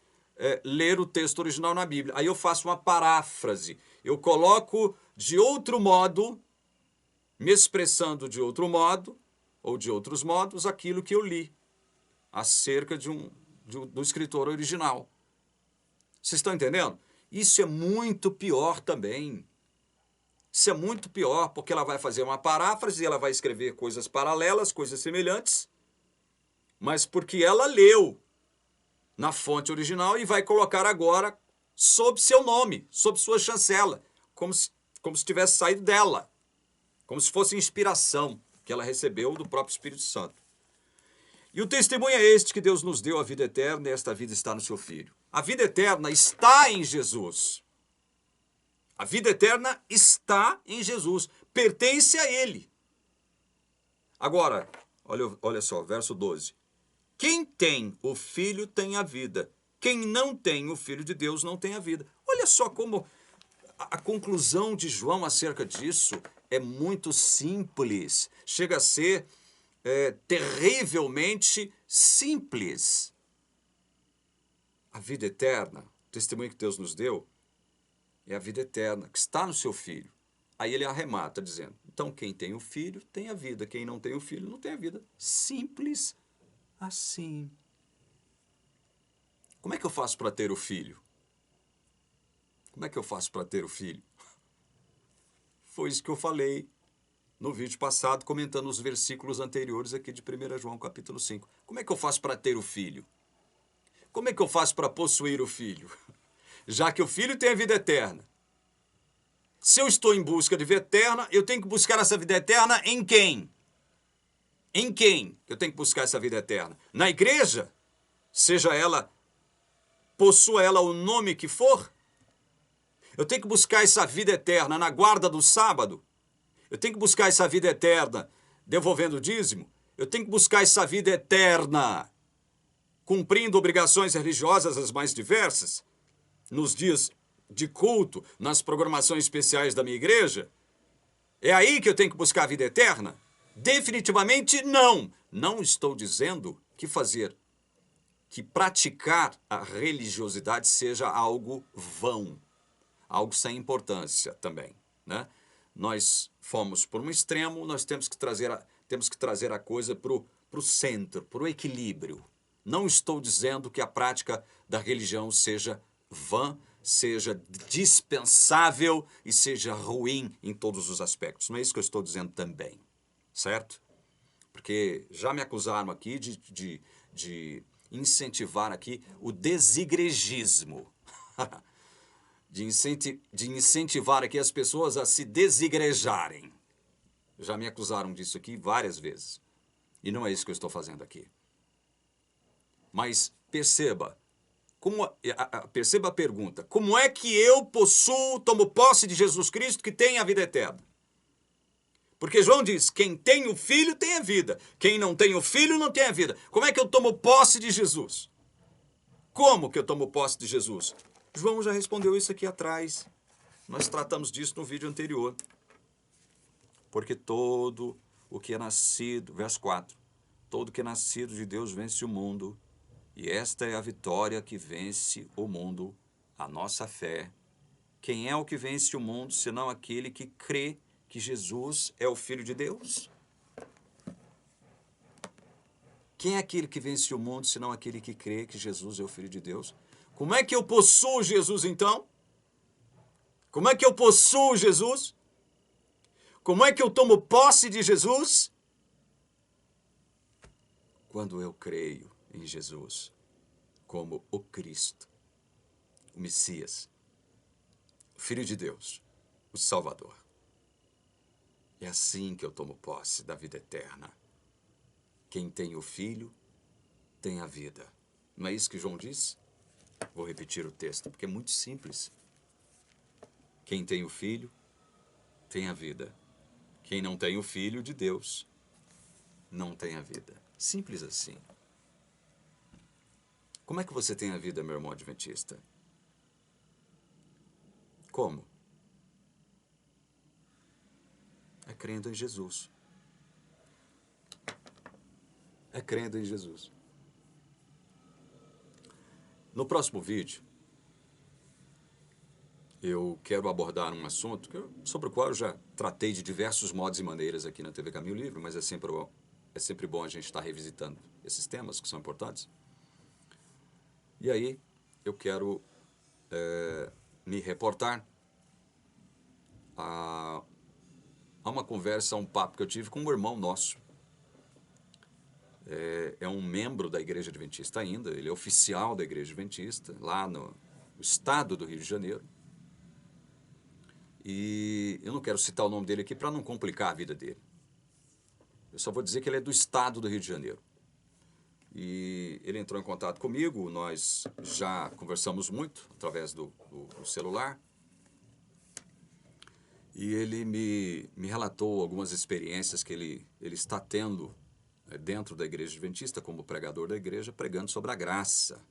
ler o texto original na Bíblia. Aí eu faço uma paráfrase. Eu coloco de outro modo, me expressando de outro modo, ou de outros modos, aquilo que eu li acerca do escritor original. Vocês estão entendendo? Isso é muito pior também. Isso é muito pior, porque ela vai fazer uma paráfrase, ela vai escrever coisas paralelas, coisas semelhantes, mas porque ela leu na fonte original e vai colocar agora sob seu nome, sob sua chancela, como se tivesse saído dela, como se fosse inspiração que ela recebeu do próprio Espírito Santo. E o testemunho é este, que Deus nos deu a vida eterna e esta vida está no seu Filho. A vida eterna está em Jesus. A vida eterna está em Jesus, pertence a Ele. Agora, olha só, verso 12. Quem tem o Filho tem a vida. Quem não tem o Filho de Deus não tem a vida. Olha só como a conclusão de João acerca disso é muito simples. Chega a ser terrivelmente simples. A vida eterna, o testemunho que Deus nos deu, é a vida eterna, que está no seu Filho. Aí ele arremata dizendo, então quem tem o Filho tem a vida, quem não tem o Filho não tem a vida. Simples assim. Como é que eu faço para ter o Filho? Como é que eu faço para ter o Filho? Foi isso que eu falei no vídeo passado, comentando os versículos anteriores aqui de 1 João capítulo 5. Como é que eu faço para ter o Filho? Como é que eu faço para possuir o Filho? Já que o Filho tem a vida eterna. Se eu estou em busca de vida eterna, eu tenho que buscar essa vida eterna em quem? Em quem eu tenho que buscar essa vida eterna? Na igreja? Seja ela, possua ela o nome que for? Eu tenho que buscar essa vida eterna na guarda do sábado? Eu tenho que buscar essa vida eterna devolvendo o dízimo? Eu tenho que buscar essa vida eterna cumprindo obrigações religiosas as mais diversas? Nos dias de culto, nas programações especiais da minha igreja? É aí que eu tenho que buscar a vida eterna? Definitivamente não. Não estou dizendo que praticar a religiosidade seja algo vão, algo sem importância também, né? Nós fomos por um extremo, nós temos que trazer a coisa para o centro, para o equilíbrio. Não estou dizendo que a prática da religião seja vã, seja dispensável e seja ruim em todos os aspectos. Não é isso que eu estou dizendo também, certo? Porque já me acusaram aqui de incentivar aqui o desigregismo. de incentivar aqui as pessoas a se desigrejarem. Já me acusaram disso aqui várias vezes. E não é isso que eu estou fazendo aqui. Mas perceba, perceba a pergunta. Como é que eu tomo posse de Jesus Cristo que tem a vida eterna? Porque João diz, quem tem o Filho tem a vida. Quem não tem o Filho não tem a vida. Como é que eu tomo posse de Jesus? Como que eu tomo posse de Jesus? João já respondeu isso aqui atrás. Nós tratamos disso no vídeo anterior. Porque todo o que é nascido, verso 4, todo o que é nascido de Deus vence o mundo, e esta é a vitória que vence o mundo, a nossa fé. Quem é o que vence o mundo, senão aquele que crê que Jesus é o Filho de Deus? Quem é aquele que vence o mundo, senão aquele que crê que Jesus é o Filho de Deus? Como é que eu possuo Jesus, então? Como é que eu possuo Jesus? Como é que eu tomo posse de Jesus? Quando eu creio em Jesus como o Cristo, o Messias, o Filho de Deus, o Salvador. É assim que eu tomo posse da vida eterna. Quem tem o Filho tem a vida. Não é isso que João diz? Vou repetir o texto, porque é muito simples. Quem tem o Filho tem a vida. Quem não tem o Filho de Deus não tem a vida. Simples assim. Como é que você tem a vida, meu irmão adventista? Como? É crendo em Jesus. É crendo em Jesus. No próximo vídeo, eu quero abordar um assunto sobre o qual eu já tratei de diversos modos e maneiras aqui na TV Caminho Livre, mas é sempre bom a gente estar revisitando esses temas que são importantes. E aí, eu quero me reportar a uma conversa, a um papo que eu tive com um irmão nosso. É um membro da Igreja Adventista ainda, ele é oficial da Igreja Adventista, lá no estado do Rio de Janeiro. E eu não quero citar o nome dele aqui para não complicar a vida dele. Eu só vou dizer que ele é do estado do Rio de Janeiro. E ele entrou em contato comigo, nós já conversamos muito através do celular. E ele me relatou algumas experiências que ele está tendo dentro da Igreja Adventista, como pregador da igreja, pregando sobre a graça,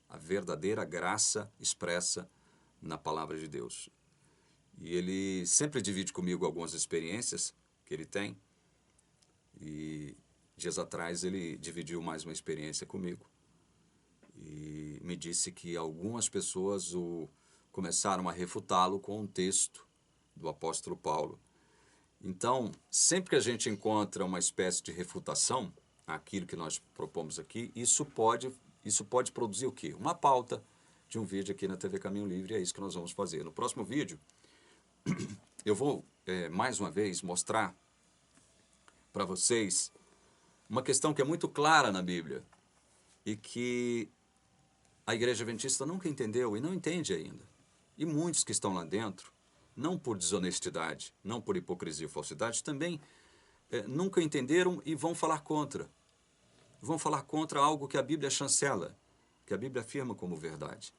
a verdadeira graça expressa na palavra de Deus. E ele sempre divide comigo algumas experiências que ele tem. E dias atrás ele dividiu mais uma experiência comigo. E me disse que algumas pessoas começaram a refutá-lo com um texto do apóstolo Paulo. Então, sempre que a gente encontra uma espécie de refutação, aquilo que nós propomos aqui, isso pode produzir o quê? Uma pauta de um vídeo aqui na TV Caminho Livre, e é isso que nós vamos fazer. No próximo vídeo, eu vou, mais uma vez, mostrar para vocês uma questão que é muito clara na Bíblia e que a Igreja Adventista nunca entendeu e não entende ainda. E muitos que estão lá dentro, não por desonestidade, não por hipocrisia e falsidade, também nunca entenderam e vão falar contra. Vão falar contra algo que a Bíblia chancela, que a Bíblia afirma como verdade.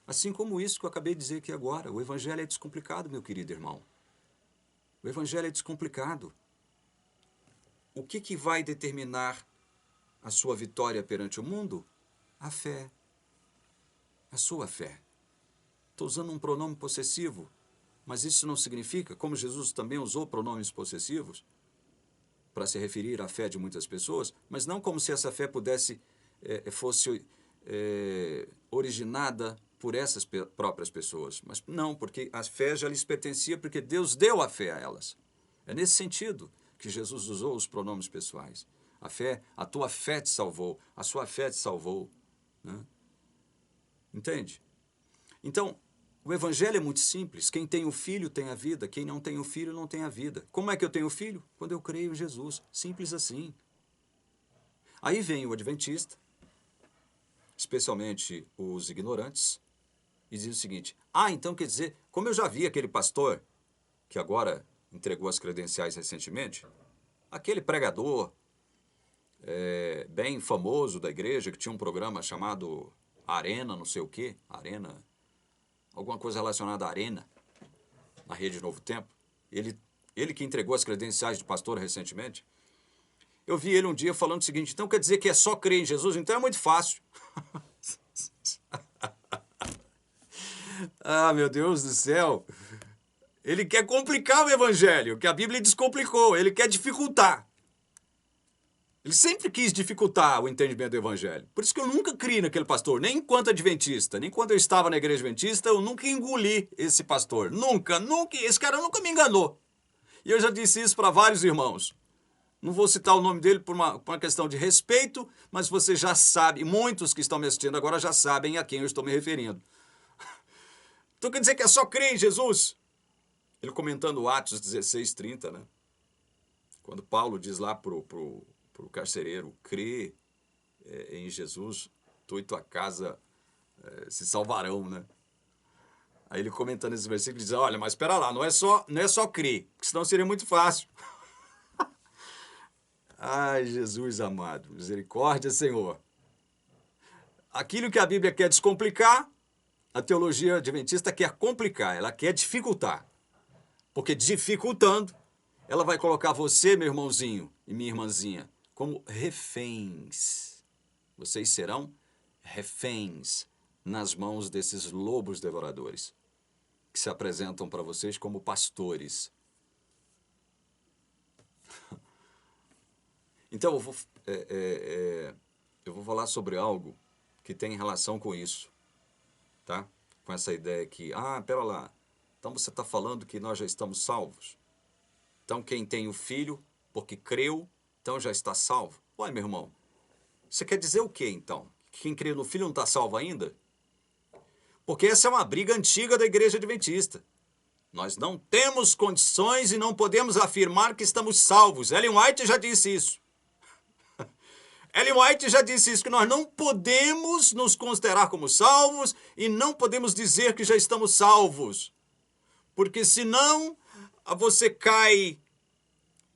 Assim como isso que eu acabei de dizer aqui agora. O Evangelho é descomplicado, meu querido irmão. O Evangelho é descomplicado. O que vai determinar a sua vitória perante o mundo? A fé. A sua fé. Estou usando um pronome possessivo, mas isso não significa, como Jesus também usou pronomes possessivos, para se referir à fé de muitas pessoas, mas não como se essa fé fosse originada por essas próprias pessoas. Mas não, porque a fé já lhes pertencia, porque Deus deu a fé a elas. É nesse sentido que Jesus usou os pronomes pessoais. A fé, a tua fé te salvou, a sua fé te salvou. Né? Entende? Então, o Evangelho é muito simples. Quem tem o Filho tem a vida, quem não tem o Filho não tem a vida. Como é que eu tenho o Filho? Quando eu creio em Jesus. Simples assim. Aí vem o Adventista, especialmente os ignorantes, e diz o seguinte: então quer dizer, como eu já vi aquele pastor que agora entregou as credenciais recentemente, aquele pregador bem famoso da igreja, que tinha um programa chamado Arena, não sei o quê, Arena, alguma coisa relacionada à Arena, na Rede Novo Tempo, ele que entregou as credenciais de pastor recentemente, eu vi ele um dia falando o seguinte: então quer dizer que é só crer em Jesus? Então é muito fácil. Meu Deus do céu! Ele quer complicar o Evangelho, que a Bíblia descomplicou, ele quer dificultar. Ele sempre quis dificultar o entendimento do Evangelho. Por isso que eu nunca criei naquele pastor, nem enquanto adventista, nem quando eu estava na igreja adventista, eu nunca engoli esse pastor. Nunca, esse cara nunca me enganou. E eu já disse isso para vários irmãos. Não vou citar o nome dele por uma questão de respeito, mas você já sabe, muitos que estão me assistindo agora já sabem a quem eu estou me referindo. Então quer dizer que é só crer em Jesus? Ele comentando Atos 16:30, né? Quando Paulo diz lá pro carcereiro: crê em Jesus, tu e tua casa se salvarão, né? Aí ele comentando esse versículo diz: olha, mas espera lá, não é só crer, porque senão seria muito fácil. Ai, Jesus amado, misericórdia, Senhor. Aquilo que a Bíblia quer descomplicar, a teologia adventista quer complicar, ela quer dificultar. Porque dificultando, ela vai colocar você, meu irmãozinho e minha irmãzinha, como reféns. Vocês serão reféns nas mãos desses lobos devoradores, que se apresentam para vocês como pastores. Então, eu vou falar sobre algo que tem relação com isso, tá? Com essa ideia que, pera lá, então você está falando que nós já estamos salvos? Então quem tem o Filho, porque creu, então já está salvo? Ué, meu irmão, você quer dizer o quê então? Quem crê no Filho não está salvo ainda? Porque essa é uma briga antiga da igreja adventista. Nós não temos condições e não podemos afirmar que estamos salvos. Ellen White já disse isso. Ellen White já disse isso, que nós não podemos nos considerar como salvos e não podemos dizer que já estamos salvos. Porque senão você cai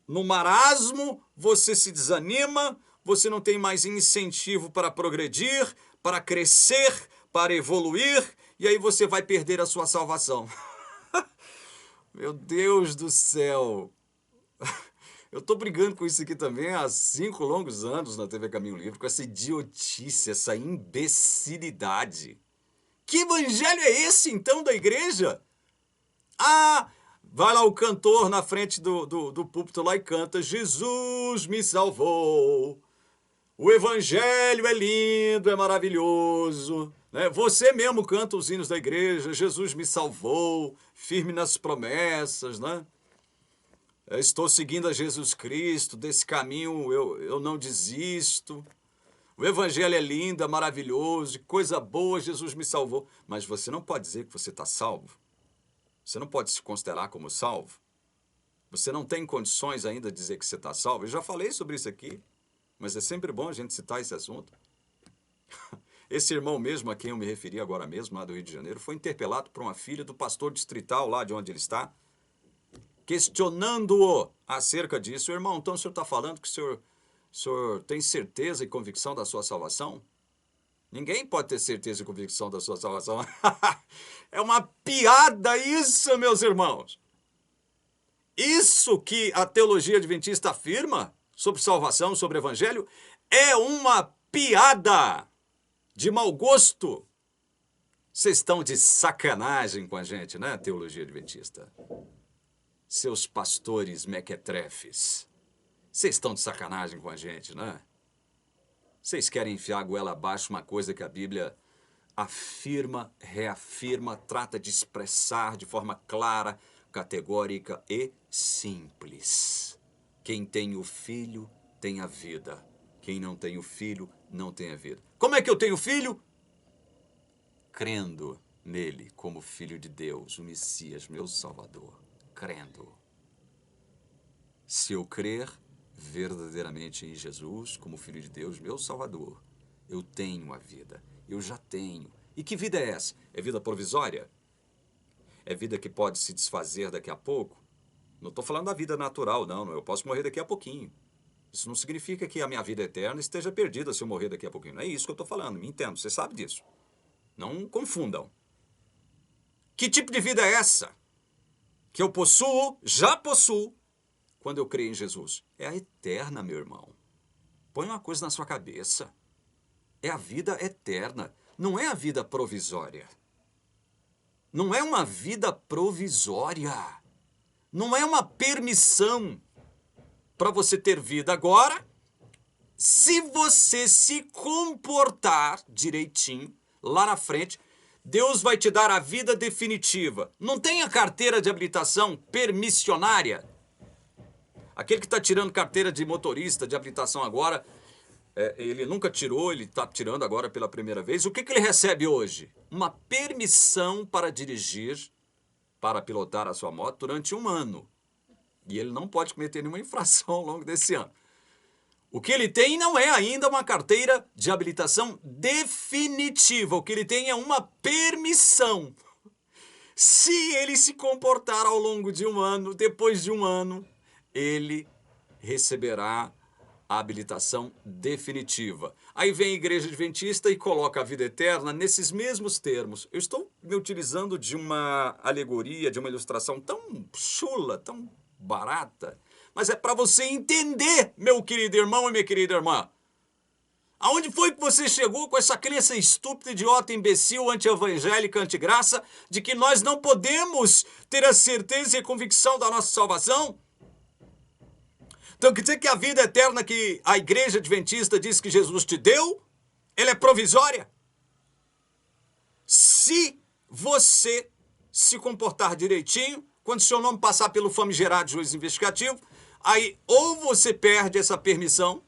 no marasmo, você se desanima, você não tem mais incentivo para progredir, para crescer, para evoluir, e aí você vai perder a sua salvação. Meu Deus do céu! Eu estou brigando com isso aqui também há 5 longos anos na TV Caminho Livre, com essa idiotice, essa imbecilidade. Que evangelho é esse, então, da igreja? Vai lá o cantor na frente do púlpito lá e canta: Jesus me salvou, o evangelho é lindo, é maravilhoso. Né? Você mesmo canta os hinos da igreja: Jesus me salvou, firme nas promessas, né? Estou seguindo a Jesus Cristo, desse caminho eu não desisto. O evangelho é lindo, é maravilhoso, coisa boa, Jesus me salvou. Mas você não pode dizer que você está salvo. Você não pode se considerar como salvo. Você não tem condições ainda de dizer que você está salvo. Eu já falei sobre isso aqui, mas é sempre bom a gente citar esse assunto. Esse irmão mesmo, a quem eu me referi agora mesmo, lá do Rio de Janeiro, foi interpelado por uma filha do pastor distrital lá de onde ele está. questionando-o acerca disso. Irmão, então o senhor está falando que o senhor tem certeza e convicção da sua salvação? Ninguém pode ter certeza e convicção da sua salvação. É uma piada isso, meus irmãos. Isso que a teologia adventista afirma sobre salvação, sobre evangelho, é uma piada de mau gosto. Vocês estão de sacanagem com a gente, né, teologia adventista? Seus pastores mequetrefes. Vocês estão de sacanagem com a gente, né? Vocês querem enfiar a goela abaixo uma coisa que a Bíblia afirma, reafirma, trata de expressar de forma clara, categórica e simples. Quem tem o Filho tem a vida. Quem não tem o Filho não tem a vida. Como é que eu tenho filho? Crendo nele como Filho de Deus, o Messias, meu Salvador. Crendo. Se eu crer verdadeiramente em Jesus como Filho de Deus, meu Salvador, eu tenho a vida. Eu já tenho. E que vida é essa? É vida provisória? É vida que pode se desfazer daqui a pouco? Não estou falando da vida natural, não. Eu posso morrer daqui a pouquinho. Isso não significa que a minha vida eterna esteja perdida se eu morrer daqui a pouquinho. Não é isso que eu estou falando, me entendo, você sabe disso. Não confundam. Que tipo de vida é essa? Que eu possuo, já possuo, quando eu creio em Jesus. É a eterna, meu irmão. Põe uma coisa na sua cabeça. É a vida eterna. Não é a vida provisória. Não é uma vida provisória. Não é uma permissão para você ter vida agora, se você se comportar direitinho, lá na frente, Deus vai te dar a vida definitiva. Não tem a carteira de habilitação permissionária? Aquele que está tirando carteira de motorista, de habilitação agora, ele nunca tirou, ele está tirando agora pela primeira vez. O que ele recebe hoje? Uma permissão para dirigir, para pilotar a sua moto durante 1 ano. E ele não pode cometer nenhuma infração ao longo desse ano. O que ele tem não é ainda uma carteira de habilitação definitiva. O que ele tem é uma permissão. Se ele se comportar ao longo de 1 ano, depois de 1 ano, ele receberá a habilitação definitiva. Aí vem a Igreja Adventista e coloca a vida eterna nesses mesmos termos. Eu estou me utilizando de uma alegoria, de uma ilustração tão chula, tão barata, mas é para você entender, meu querido irmão e minha querida irmã. Aonde foi que você chegou com essa crença estúpida, idiota, imbecil, anti-evangélica, anti-graça, de que nós não podemos ter a certeza e a convicção da nossa salvação? Então quer dizer que a vida eterna que a Igreja Adventista diz que Jesus te deu, ela é provisória? Se você se comportar direitinho, quando seu nome passar pelo famigerado juiz investigativo, aí ou você perde essa permissão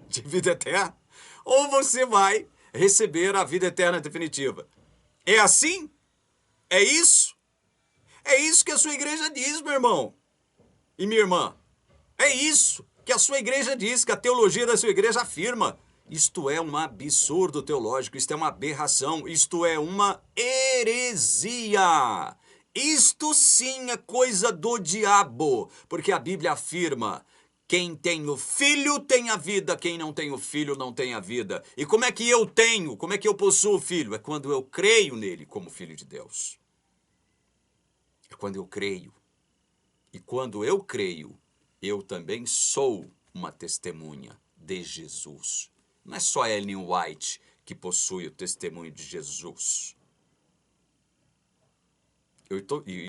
de vida eterna, ou você vai receber a vida eterna definitiva. É assim? É isso? É isso que a sua igreja diz, meu irmão e minha irmã. É isso que a sua igreja diz, que a teologia da sua igreja afirma. Isto é um absurdo teológico, isto é uma aberração, isto é uma heresia. Isto sim é coisa do diabo, porque a Bíblia afirma: quem tem o Filho tem a vida, quem não tem o Filho não tem a vida. E como é que eu tenho, como é que eu possuo o Filho? É quando eu creio nele como Filho de Deus. É quando eu creio. E quando eu creio, eu também sou uma testemunha de Jesus. Não é só Ellen White que possui o testemunho de Jesus.